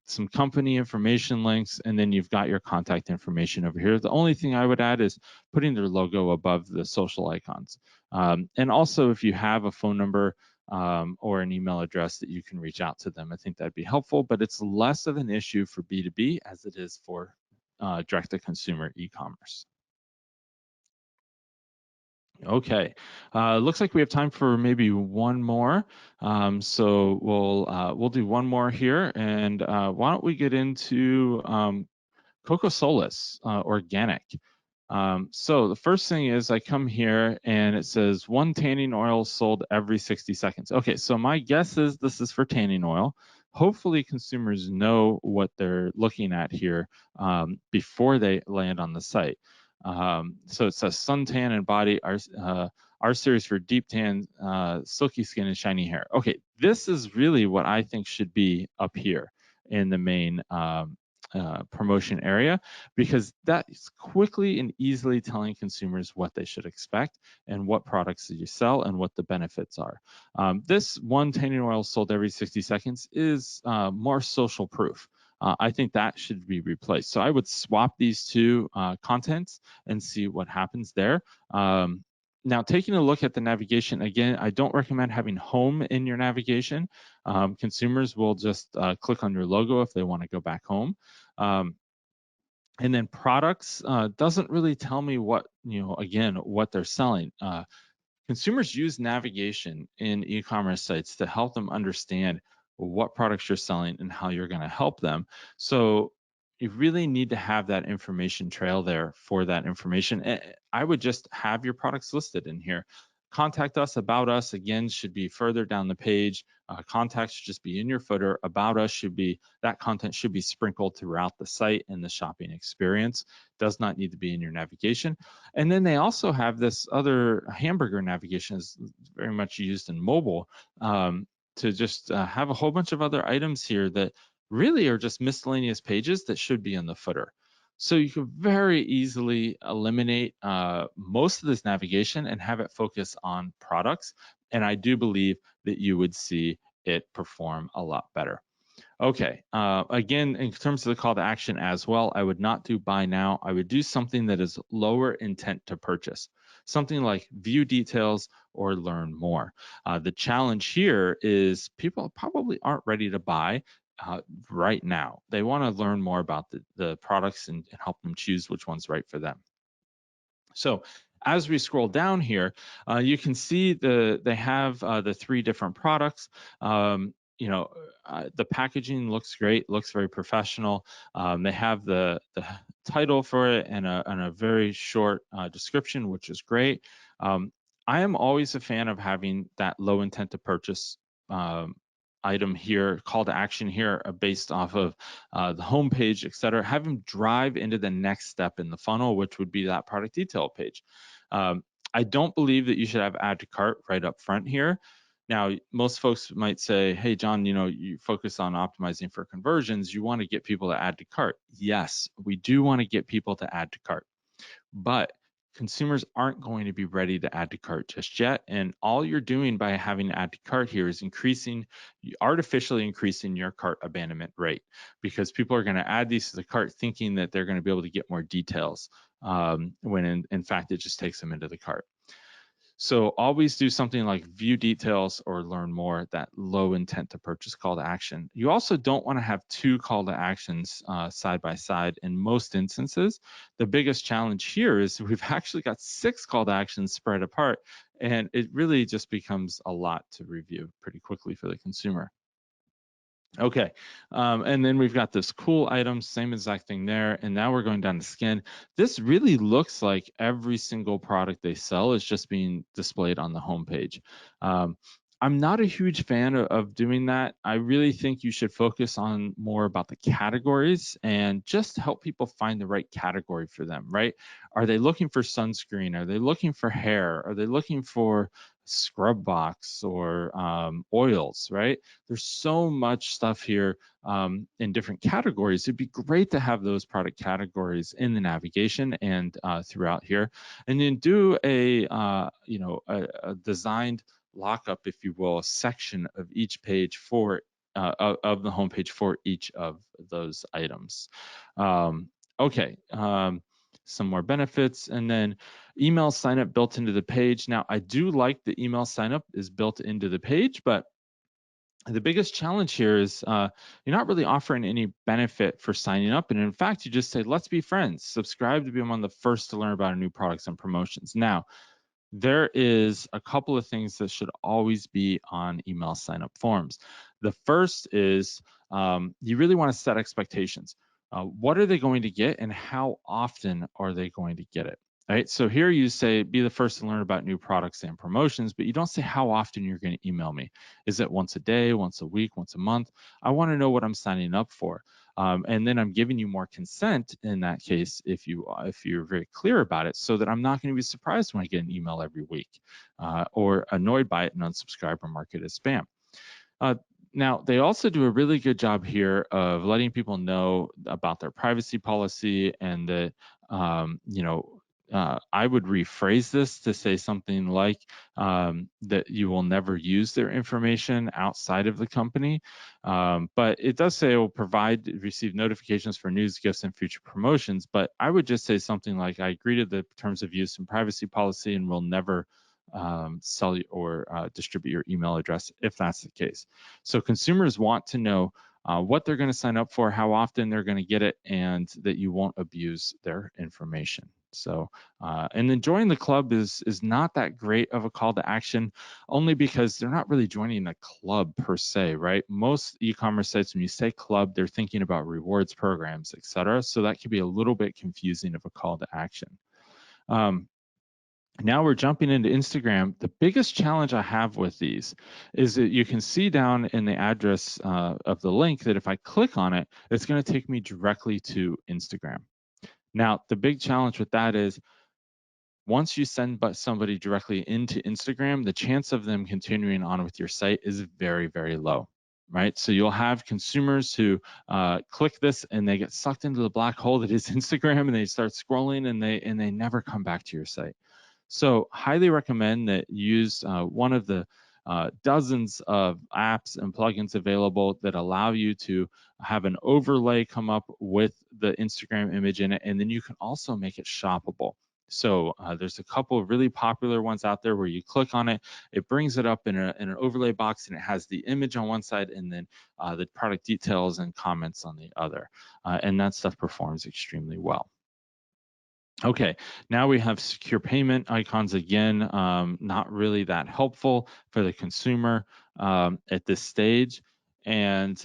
some company information links, and then you've got your contact information over here. The only thing I would add is putting their logo above the social icons. And also, if you have a phone number or an email address that you can reach out to them, I think that'd be helpful, but it's less of an issue for B2B as it is for direct-to-consumer e-commerce. Okay, looks like we have time for maybe one more. So we'll do one more here, and why don't we get into Coco Solis organic. So the first thing is I come here and it says 1 tanning oil sold every 60 seconds. Okay, so my guess is this is for tanning oil. Hopefully consumers know what they're looking at here before they land on the site. So it says suntan and body, our series for deep tan, silky skin and shiny hair. Okay, this is really what I think should be up here in the main promotion area, because that is quickly and easily telling consumers what they should expect and what products that you sell and what the benefits are. This 1 tanning oil sold every 60 seconds is more social proof. I think that should be replaced. So I would swap these two contents and see what happens there. Now, taking a look at the navigation, again, I don't recommend having home in your navigation. Consumers will just click on your logo if they want to go back home. And then products doesn't really tell me what, you know, again, what they're selling. Consumers use navigation in e-commerce sites to help them understand what products you're selling and how you're going to help them. So you really need to have that information trail there for that information. I would just have your products listed in here. Contact us, about us, again, should be further down the page. Contact should just be in your footer. About us should be, that content should be sprinkled throughout the site and the shopping experience. Does not need to be in your navigation. And then they also have this other hamburger navigation, is very much used in mobile, to just have a whole bunch of other items here that really are just miscellaneous pages that should be in the footer. So you can very easily eliminate most of this navigation and have it focus on products. And I do believe that you would see it perform a lot better. Okay, again, in terms of the call to action as well, I would not do buy now. I would do something that is lower intent to purchase, something like view details or learn more. The challenge here is people probably aren't ready to buy right now. They want to learn more about the products and help them choose which one's right for them. So as we scroll down here, you can see they have the 3 different products. You know, the packaging looks great, looks very professional. They have the title for it and a very short description, which is great. I am always a fan of having that low intent to purchase item here, call to action here, based off of the homepage, et cetera. Have them drive into the next step in the funnel, which would be that product detail page. I don't believe that you should have add to cart right up front here. Now, most folks might say, hey, John, you focus on optimizing for conversions. You want to get people to add to cart. Yes, we do want to get people to add to cart, but consumers aren't going to be ready to add to cart just yet. And all you're doing by having add to cart here is artificially increasing your cart abandonment rate, because people are going to add these to the cart thinking that they're going to be able to get more details, when in fact it just takes them into the cart. So always do something like view details or learn more, that low intent to purchase call to action. You also don't want to have two call to actions side by side in most instances. The biggest challenge here is we've actually got 6 call to actions spread apart, and it really just becomes a lot to review pretty quickly for the consumer. Okay, and then we've got this cool item, same exact thing there, and now we're going down to skin. This really looks like every single product they sell is just being displayed on the homepage. I'm not a huge fan of doing that. I really think you should focus on more about the categories and just help people find the right category for them, right? Are they looking for sunscreen? Are they looking for hair? Are they looking for scrub box or oils, right? There's so much stuff here in different categories. It'd be great to have those product categories in the navigation and throughout here, and then do a designed lockup, if you will, a section of each page for of the homepage for each of those items. Okay. Some more benefits, and then email sign up built into the page. Now, I do like the email sign up is built into the page, but the biggest challenge here is you're not really offering any benefit for signing up. And in fact, you just say, let's be friends, subscribe to be among the first to learn about new products and promotions. Now, there is a couple of things that should always be on email sign up forms. The first is you really want to set expectations. What are they going to get and how often are they going to get it? Right. So here you say, be the first to learn about new products and promotions, but you don't say how often you're going to email me. Is it once a day, once a week, once a month? I want to know what I'm signing up for. And then I'm giving you more consent in that case if you're very clear about it, so that I'm not going to be surprised when I get an email every week or annoyed by it and unsubscribe or mark it as spam. Now, they also do a really good job here of letting people know about their privacy policy, and that I would rephrase this to say something like that you will never use their information outside of the company. But it does say it will receive notifications for news, gifts, and future promotions. But I would just say something like, I agree to the terms of use and privacy policy and will never sell or distribute your email address if that's the case. So consumers want to know what they're going to sign up for, how often they're going to get it, and that you won't abuse their information. So, and then joining the club is not that great of a call to action, only because they're not really joining a club per se, right? Most e-commerce sites, when you say club, they're thinking about rewards programs, et cetera. So that can be a little bit confusing of a call to action. Now we're jumping into Instagram. The biggest challenge I have with these is that you can see down in the address of the link that if I click on it, it's going to take me directly to Instagram. Now, the big challenge with that is once you send somebody directly into Instagram, the chance of them continuing on with your site is very, very low, right? So you'll have consumers who click this and they get sucked into the black hole that is Instagram, and they start scrolling and they never come back to your site. So highly recommend that you use one of the dozens of apps and plugins available that allow you to have an overlay come up with the Instagram image in it, and then you can also make it shoppable. So there's a couple of really popular ones out there where you click on it, it brings it up in an overlay box, and it has the image on one side and then the product details and comments on the other. And that stuff performs extremely well. Okay, now we have secure payment icons again, not really that helpful for the consumer at this stage. And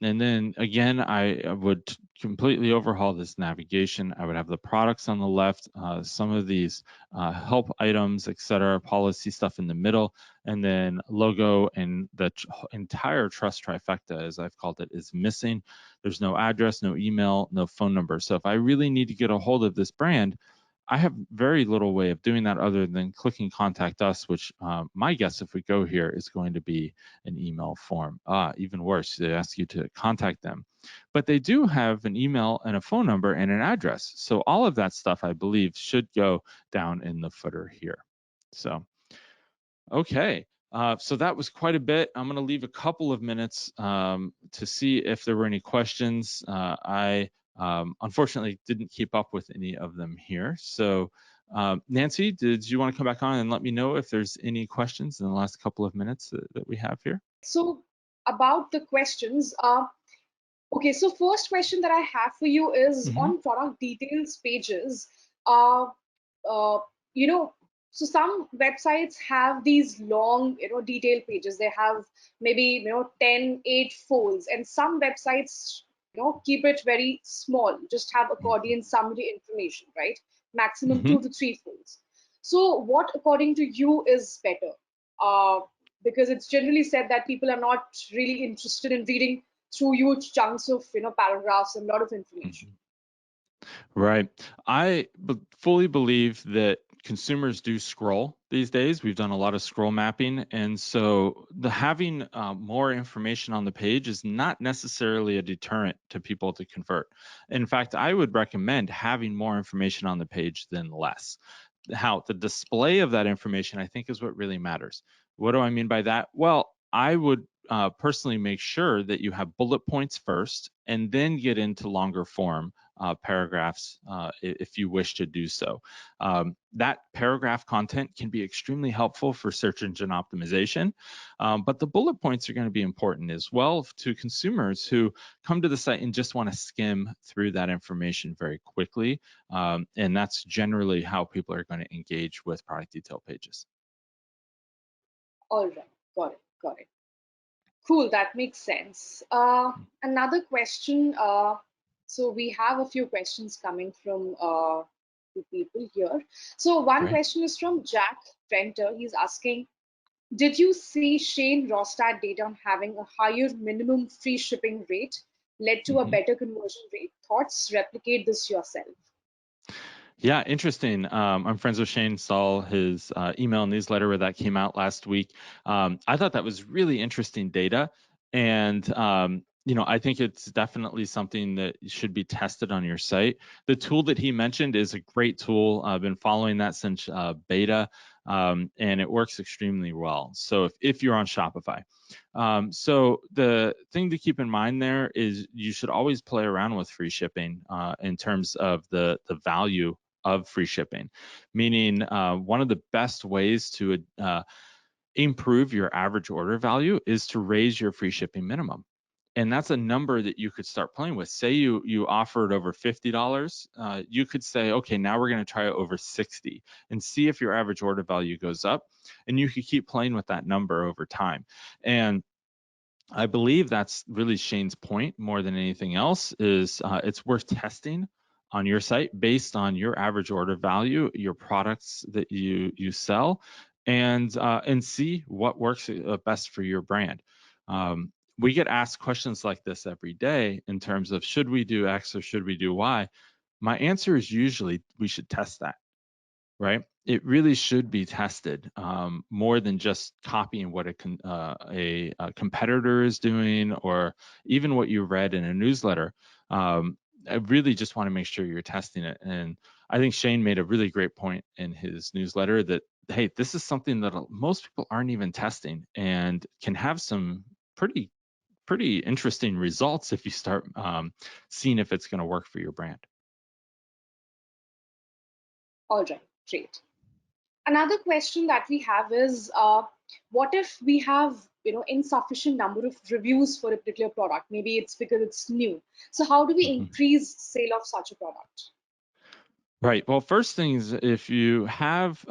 then again, I would completely overhaul this navigation. I would have the products on the left, some of these help items, etc., policy stuff in the middle, and then logo and the entire trust trifecta, as I've called it, is missing. There's no address, no email, no phone number. So if I really need to get a hold of this brand, I have very little way of doing that other than clicking contact us, which my guess if we go here is going to be an email form. Even worse, they ask you to contact them. But they do have an email and a phone number and an address. So all of that stuff, I believe, should go down in the footer here. So, okay. So that was quite a bit. I'm going to leave a couple of minutes to see if there were any questions. I unfortunately didn't keep up with any of them here. So Nancy, did you want to come back on and let me know if there's any questions in the last couple of minutes that we have here? So about the questions, okay, so first question that I have for you is Mm-hmm. on product details pages. Uh, uh, you know, so some websites have these long, detail pages. They have maybe, 10, 8 folds, and some websites, keep it very small, just have accordion summary information, right? Maximum Mm-hmm. 2 to 3 folds. So what, according to you, is better? Uh, because it's generally said that people are not really interested in reading through huge chunks of paragraphs and a lot of information. Right. I fully believe that consumers do scroll these days. We've done a lot of scroll mapping, and so the having more information on the page is not necessarily a deterrent to people to convert. In fact, I would recommend having more information on the page than less. How the display of that information, I think, is what really matters. What do I mean by that? Well, I would personally make sure that you have bullet points first and then get into longer form paragraphs if you wish to do so. That paragraph content can be extremely helpful for search engine optimization, but the bullet points are going to be important as well to consumers who come to the site and just want to skim through that information very quickly. And that's generally how people are going to engage with product detail pages. All right, got it, got it. Cool, that makes sense. Another question. So we have a few questions coming from the people here. So one Great. question is from Jack Trenter. He's asking, did you see Shane Rostad data on having a higher minimum free shipping rate led to a Mhm. better conversion rate? Thoughts? Replicate this yourself. Yeah, interesting. I'm friends with Shane, saw his email newsletter where that came out last week. I thought that was really interesting data. And, I think it's definitely something that should be tested on your site. The tool that he mentioned is a great tool. I've been following that since beta, and it works extremely well. So if you're on Shopify. So the thing to keep in mind there is you should always play around with free shipping in terms of the value of free shipping, meaning one of the best ways to improve your average order value is to raise your free shipping minimum. And that's a number that you could start playing with. Say you offered over $50, you could say, okay, now we're going to try it over 60 and see if your average order value goes up. And you could keep playing with that number over time. And I believe that's really Shane's point more than anything else is it's worth testing on your site based on your average order value, your products that you sell, and see what works best for your brand. We get asked questions like this every day in terms of should we do X or should we do Y? My answer is usually we should test that, right? It really should be tested more than just copying what a competitor is doing or even what you read in a newsletter. I really just want to make sure you're testing it. And I think Shane made a really great point in his newsletter that, hey, this is something that most people aren't even testing and can have some pretty interesting results if you start seeing if it's going to work for your brand. All right, great. Another question that we have is, what if we have insufficient number of reviews for a particular product? Maybe it's because it's new. So how do we Mhm. increase sale of such a product? Right. Well, first things, if you have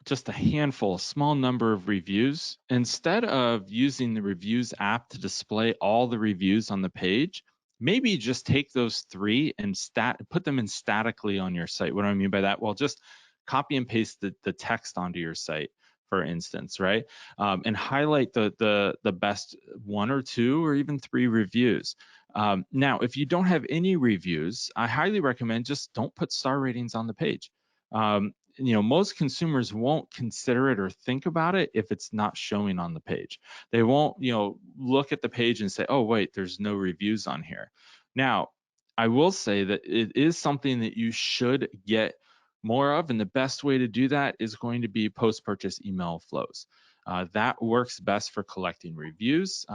just a handful, a small number of reviews, instead of using the reviews app to display all the reviews on the page, maybe just take those 3 and put them in statically on your site. What do I mean by that? Well, just copy and paste the text onto your site, for instance, right? And highlight the best 1 or 2 or even 3 reviews. Now, if you don't have any reviews, I highly recommend just don't put star ratings on the page. Most consumers won't consider it or think about it if it's not showing on the page. They won't, look at the page and say, oh, wait, there's no reviews on here. Now, I will say that it is something that you should get more of, and the best way to do that is going to be post-purchase email flows. That works best for collecting reviews.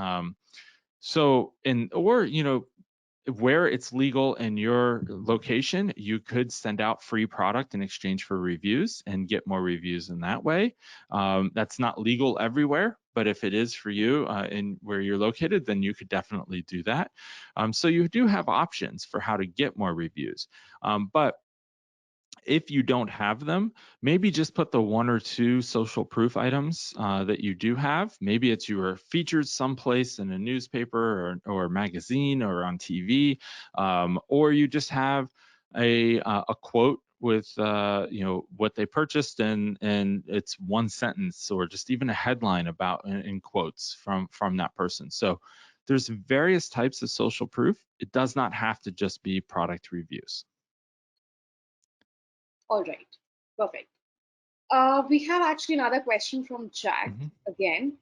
Where it's legal in your location, you could send out free product in exchange for reviews and get more reviews in that way. That's not legal everywhere, but if it is for you in where you're located, then you could definitely do that. So you do have options for how to get more reviews. But if you don't have them, maybe just put the 1 or 2 social proof items that you do have. Maybe it's you were featured someplace in a newspaper or magazine or on TV, or you just have a quote with what they purchased and it's 1 sentence or just even a headline about in quotes from that person. So there's various types of social proof. It does not have to just be product reviews. All right, perfect. We have actually another question from Jack Mm-hmm. again.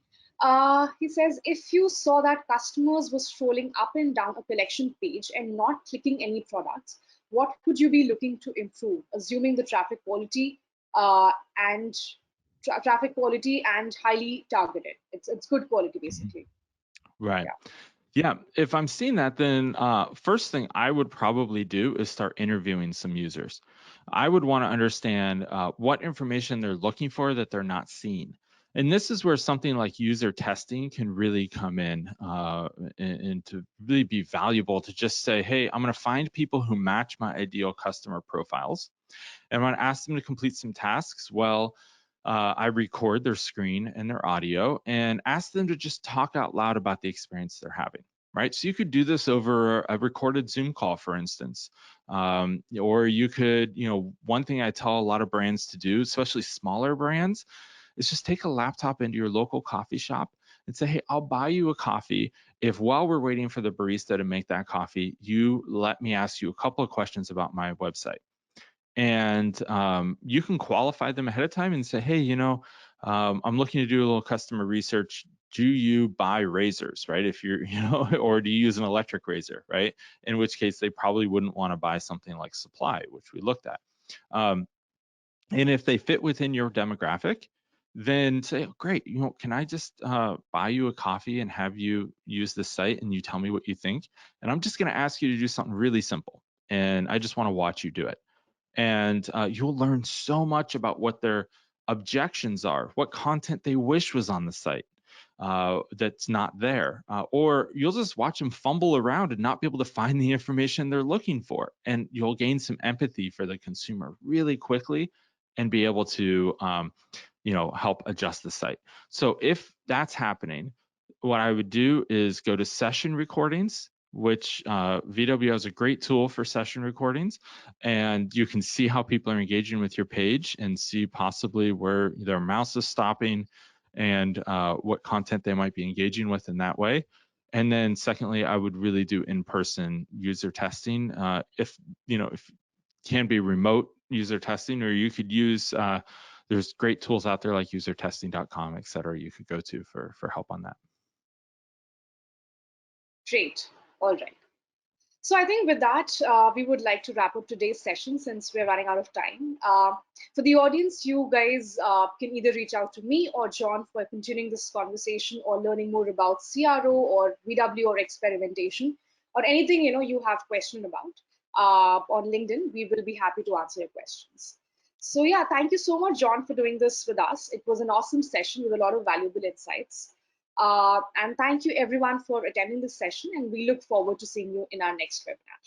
He says, if you saw that customers were scrolling up and down a collection page and not clicking any products, what could you be looking to improve, assuming the traffic quality and traffic quality and highly targeted? It's good quality basically. Right. Yeah. Yeah, if I'm seeing that, then first thing I would probably do is start interviewing some users. I would want to understand what information they're looking for that they're not seeing. And this is where something like user testing can really come in and to really be valuable to just say, hey, I'm going to find people who match my ideal customer profiles. And when I ask them to complete some tasks, well, I record their screen and their audio and ask them to just talk out loud about the experience they're having, right? So you could do this over a recorded Zoom call, for instance. Or you could, one thing I tell a lot of brands to do, especially smaller brands, is just take a laptop into your local coffee shop and say, hey, I'll buy you a coffee if while we're waiting for the barista to make that coffee, you let me ask you a couple of questions about my website. And you can qualify them ahead of time and say, hey, I'm looking to do a little customer research. Do you buy razors, right? If you're, or do you use an electric razor, right? In which case they probably wouldn't want to buy something like Supply, which we looked at. And if they fit within your demographic, then say, oh, great, can I just buy you a coffee and have you use the site and you tell me what you think? And I'm just going to ask you to do something really simple. And I just want to watch you do it. And you'll learn so much about what their objections are, what content they wish was on the site that's not there, or you'll just watch them fumble around and not be able to find the information they're looking for, and you'll gain some empathy for the consumer really quickly and be able to help adjust the site. So if that's happening, what I would do is go to session recordings, which VW has a great tool for session recordings, and you can see how people are engaging with your page and see possibly where their mouse is stopping and what content they might be engaging with in that way. And then secondly, I would really do in-person user testing. If can be remote user testing, or you could use there's great tools out there like usertesting.com, et cetera, you could go to for help on that. Great. All right. So I think with that, we would like to wrap up today's session since we're running out of time. For the audience, you guys can either reach out to me or John for continuing this conversation or learning more about CRO or VW or experimentation or anything you have question about on LinkedIn. We will be happy to answer your questions. So yeah, thank you so much, John, for doing this with us. It was an awesome session with a lot of valuable insights. And thank you everyone for attending this session, and we look forward to seeing you in our next webinar.